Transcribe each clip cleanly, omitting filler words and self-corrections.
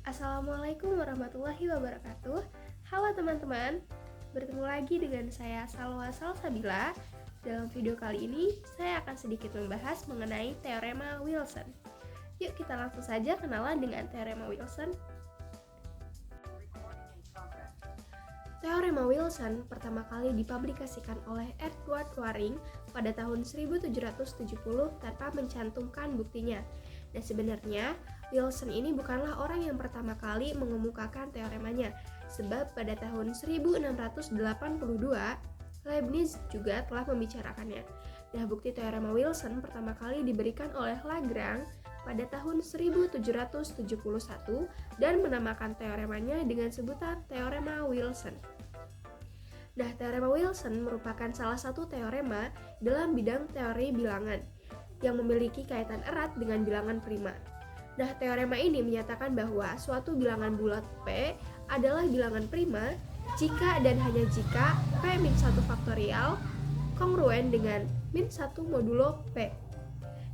Assalamualaikum warahmatullahi wabarakatuh. Halo teman-teman, bertemu lagi dengan saya Salwa Salsabila. Dalam video kali ini, saya akan sedikit membahas mengenai teorema Wilson. Yuk kita langsung saja kenalan dengan teorema Wilson. Teorema Wilson pertama kali dipublikasikan oleh Edward Waring pada tahun 1770 tanpa mencantumkan buktinya. Dan sebenarnya Wilson ini bukanlah orang yang pertama kali mengemukakan teoremanya, sebab pada tahun 1682 Leibniz juga telah membicarakannya. Nah, bukti teorema Wilson pertama kali diberikan oleh Lagrange pada tahun 1771 dan menamakan teoremanya dengan sebutan teorema Wilson. Nah, teorema Wilson merupakan salah satu teorema dalam bidang teori bilangan yang memiliki kaitan erat dengan bilangan prima. Nah, teorema ini menyatakan bahwa suatu bilangan bulat P adalah bilangan prima jika dan hanya jika P-1 faktorial kongruen dengan -1 modulo P.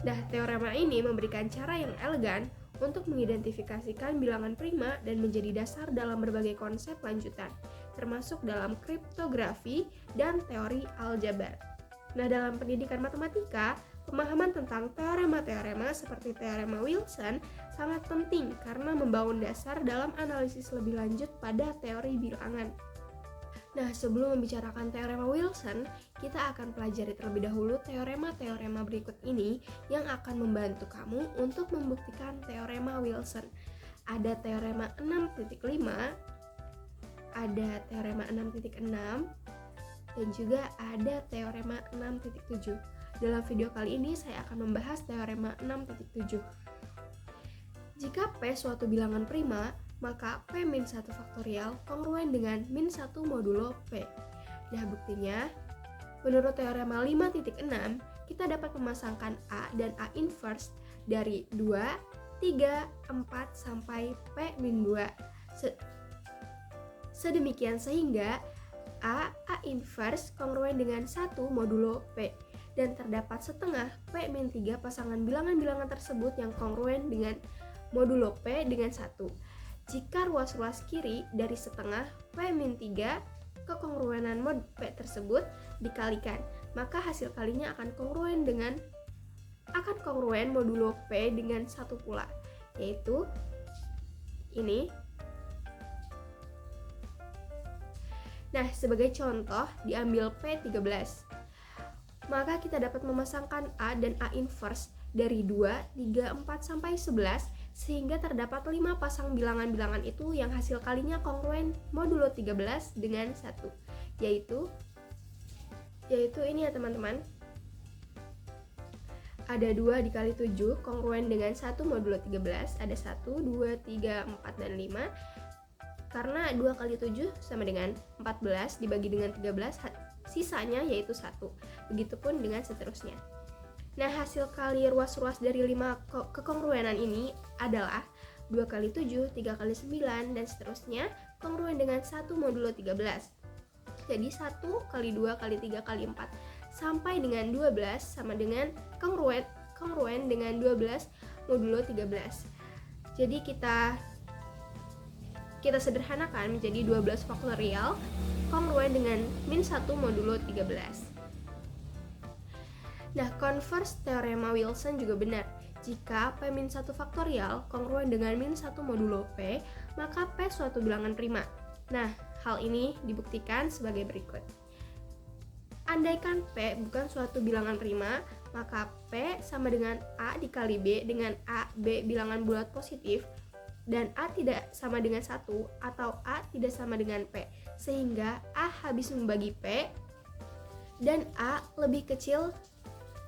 Nah, teorema ini memberikan cara yang elegan untuk mengidentifikasikan bilangan prima dan menjadi dasar dalam berbagai konsep lanjutan, termasuk dalam kriptografi dan teori aljabar. Nah, dalam pendidikan matematika, pemahaman tentang teorema-teorema seperti teorema Wilson sangat penting karena membangun dasar dalam analisis lebih lanjut pada teori bilangan. Nah, sebelum membicarakan teorema Wilson, kita akan pelajari terlebih dahulu teorema-teorema berikut ini yang akan membantu kamu untuk membuktikan teorema Wilson. Ada teorema 6.5, ada teorema 6.6, dan juga ada teorema 6.7. Dalam video kali ini saya akan membahas teorema 6.7. Jika P suatu bilangan prima, maka P-1 faktorial kongruen dengan -1 modulo P. Nah, buktinya, menurut teorema 5.6, kita dapat memasangkan A dan A inverse dari 2, 3, 4 sampai P-2. Sedemikian sehingga A inverse kongruen dengan 1 modulo P. Dan terdapat setengah P-3 pasangan bilangan-bilangan tersebut yang kongruen dengan modulo P dengan 1. Jika ruas-ruas kiri dari setengah P-3 kekongruenan mod P tersebut dikalikan, maka hasil kalinya akan kongruen modulo P dengan 1 pula, yaitu ini. Nah, sebagai contoh diambil P13. Maka kita dapat memasangkan A dan A inverse dari 2, 3, 4 sampai 11 sehingga terdapat 5 pasang bilangan-bilangan itu yang hasil kalinya kongruen modulo 13 dengan 1, yaitu ini ya teman-teman. Ada 2 dikali 7 kongruen dengan 1 modulo 13, ada 1, 2, 3, 4, dan 5. Karena 2 kali 7 sama dengan 14 dibagi dengan 13, sisanya yaitu 1. Begitupun dengan seterusnya. Nah, hasil kali ruas-ruas dari 5 kekongruenan ini adalah 2 kali 7, 3 kali 9, dan seterusnya kongruen dengan 1 modulo 13. Jadi 1 kali 2 kali 3 kali 4 sampai dengan 12 sama dengan kongruen dengan 12 modulo 13. Jadi kita sederhanakan menjadi 12 faktorial kongruen dengan -1 modulo 13. Nah, converse teorema Wilson juga benar. Jika P-1 faktorial kongruen dengan -1 modulo P, maka P suatu bilangan prima. Nah, hal ini dibuktikan sebagai berikut. Andaikan P bukan suatu bilangan prima, maka P sama dengan A dikali B dengan A, B bilangan bulat positif, dan A tidak sama dengan 1 atau A tidak sama dengan P, sehingga A habis membagi P dan A lebih kecil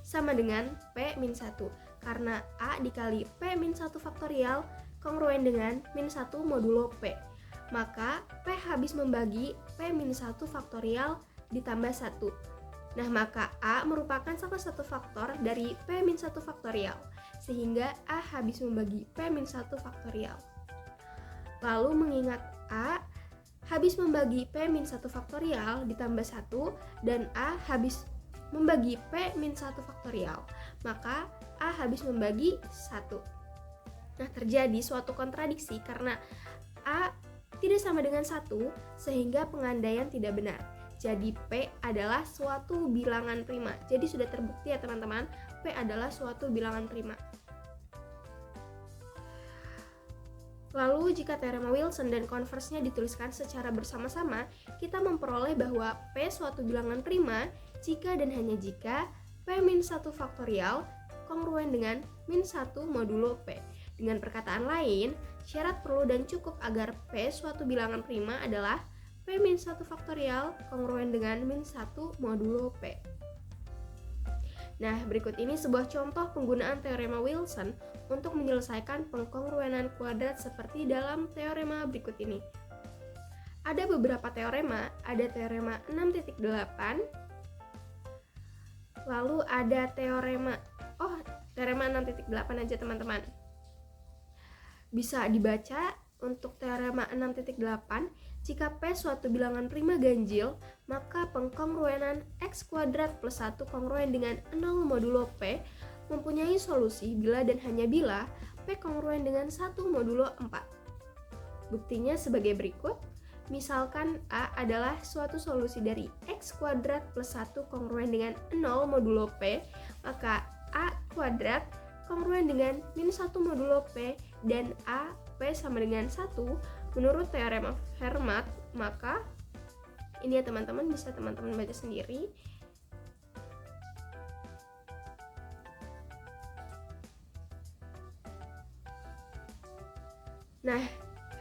sama dengan P-1 karena A dikali P-1 faktorial kongruen dengan -1 modulo P. Maka P habis membagi P-1 faktorial ditambah 1. Nah, maka A merupakan salah satu faktor dari P-1 faktorial sehingga A habis membagi P-1 faktorial. Lalu mengingat A habis membagi P-1 faktorial ditambah 1 dan A habis membagi P-1 faktorial, maka A habis membagi 1. Nah, terjadi suatu kontradiksi karena A tidak sama dengan 1 sehingga pengandaian tidak benar. Jadi P adalah suatu bilangan prima. Jadi sudah terbukti ya teman-teman, P adalah suatu bilangan prima. Lalu jika teorema Wilson dan konversnya dituliskan secara bersama-sama, kita memperoleh bahwa P suatu bilangan prima jika dan hanya jika P-1 faktorial kongruen dengan -1 modulo P. Dengan perkataan lain, syarat perlu dan cukup agar P suatu bilangan prima adalah P-1 faktorial kongruen dengan -1 modulo P. Nah, berikut ini sebuah contoh penggunaan teorema Wilson untuk menyelesaikan pengkongruenan kuadrat seperti dalam teorema berikut ini. Ada beberapa teorema, ada teorema 6.8, lalu ada teorema 6.8 aja teman-teman. Bisa dibaca untuk teorema 6.8, jika P suatu bilangan prima ganjil, maka pengkongruenan X kuadrat plus 1 kongruen dengan 0 modulo P mempunyai solusi bila dan hanya bila P kongruen dengan 1 modulo 4. Buktinya sebagai berikut. Misalkan A adalah suatu solusi dari X kuadrat plus 1 kongruen dengan 0 modulo P, maka A kuadrat kongruen dengan -1 modulo P dan A P sama dengan 1 menurut teorema Fermat. Maka ini ya teman-teman, bisa teman-teman baca sendiri. Nah,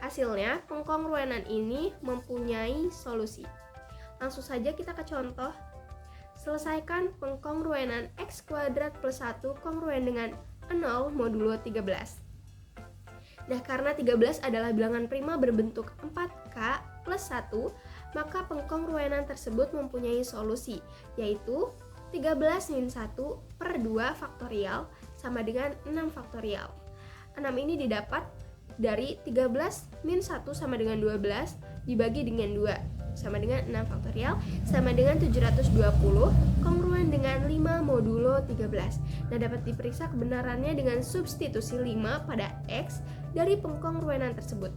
hasilnya pengkongruenan ini mempunyai solusi. Langsung saja kita ke contoh. Selesaikan pengkongruenan X kuadrat plus 1 kongruen dengan 0 modulo 13. Nah, karena 13 adalah bilangan prima berbentuk 4K plus 1, maka pengkongruenan tersebut mempunyai solusi, yaitu 13-1 per 2 faktorial sama dengan 6 faktorial. 6 ini didapat dari 13-1 sama dengan 12 dibagi dengan 2 sama dengan 6 faktorial sama dengan 720 kongruen dengan 5 modulo 13. Nah, dapat diperiksa kebenarannya dengan substitusi 5 pada X dari pengkongruenan tersebut,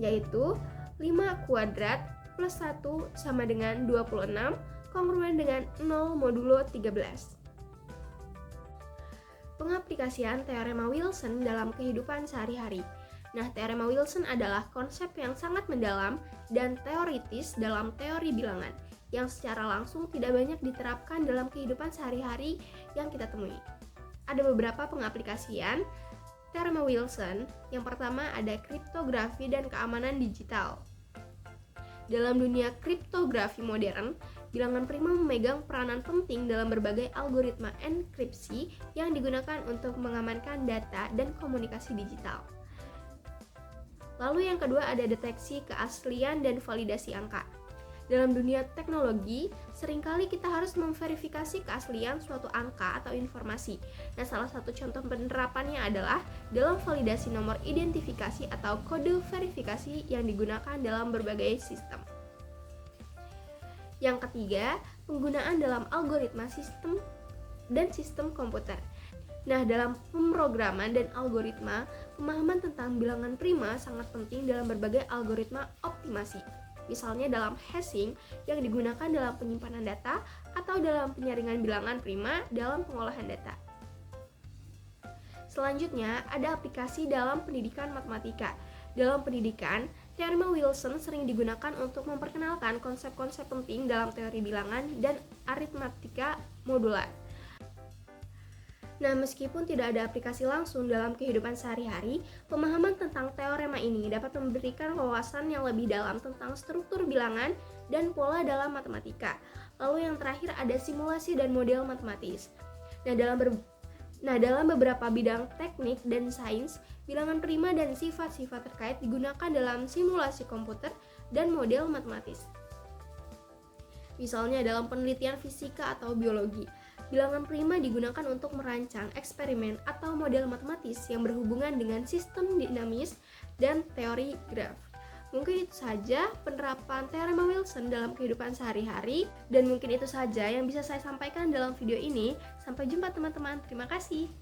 yaitu 5 kuadrat plus 1 sama dengan 26 kongruen dengan 0 modulo 13. Pengaplikasian teorema Wilson dalam kehidupan sehari-hari. Nah, teorema Wilson adalah konsep yang sangat mendalam dan teoritis dalam teori bilangan yang secara langsung tidak banyak diterapkan dalam kehidupan sehari-hari yang kita temui. Ada beberapa pengaplikasian teorema Wilson. Yang pertama ada kriptografi dan keamanan digital. Dalam dunia kriptografi modern, bilangan prima memegang peranan penting dalam berbagai algoritma enkripsi yang digunakan untuk mengamankan data dan komunikasi digital. Lalu yang kedua ada deteksi keaslian dan validasi angka. Dalam dunia teknologi, seringkali kita harus memverifikasi keaslian suatu angka atau informasi. Nah, salah satu contoh penerapannya adalah dalam validasi nomor identifikasi atau kode verifikasi yang digunakan dalam berbagai sistem. Yang ketiga, penggunaan dalam algoritma sistem dan sistem komputer. Nah, dalam pemrograman dan algoritma, pemahaman tentang bilangan prima sangat penting dalam berbagai algoritma optimasi. Misalnya dalam hashing yang digunakan dalam penyimpanan data atau dalam penyaringan bilangan prima dalam pengolahan data. Selanjutnya, ada aplikasi dalam pendidikan matematika. Dalam pendidikan, teorema Wilson sering digunakan untuk memperkenalkan konsep-konsep penting dalam teori bilangan dan aritmatika modular. Nah, meskipun tidak ada aplikasi langsung dalam kehidupan sehari-hari, pemahaman tentang teorema ini dapat memberikan wawasan yang lebih dalam tentang struktur bilangan dan pola dalam matematika. Lalu yang terakhir ada simulasi dan model matematis. Nah, dalam beberapa bidang teknik dan sains, bilangan prima dan sifat-sifat terkait digunakan dalam simulasi komputer dan model matematis. Misalnya dalam penelitian fisika atau biologi, bilangan prima digunakan untuk merancang eksperimen atau model matematis yang berhubungan dengan sistem dinamis dan teori graf. Mungkin itu saja penerapan teorema Wilson dalam kehidupan sehari-hari, dan mungkin itu saja yang bisa saya sampaikan dalam video ini. Sampai jumpa teman-teman, terima kasih.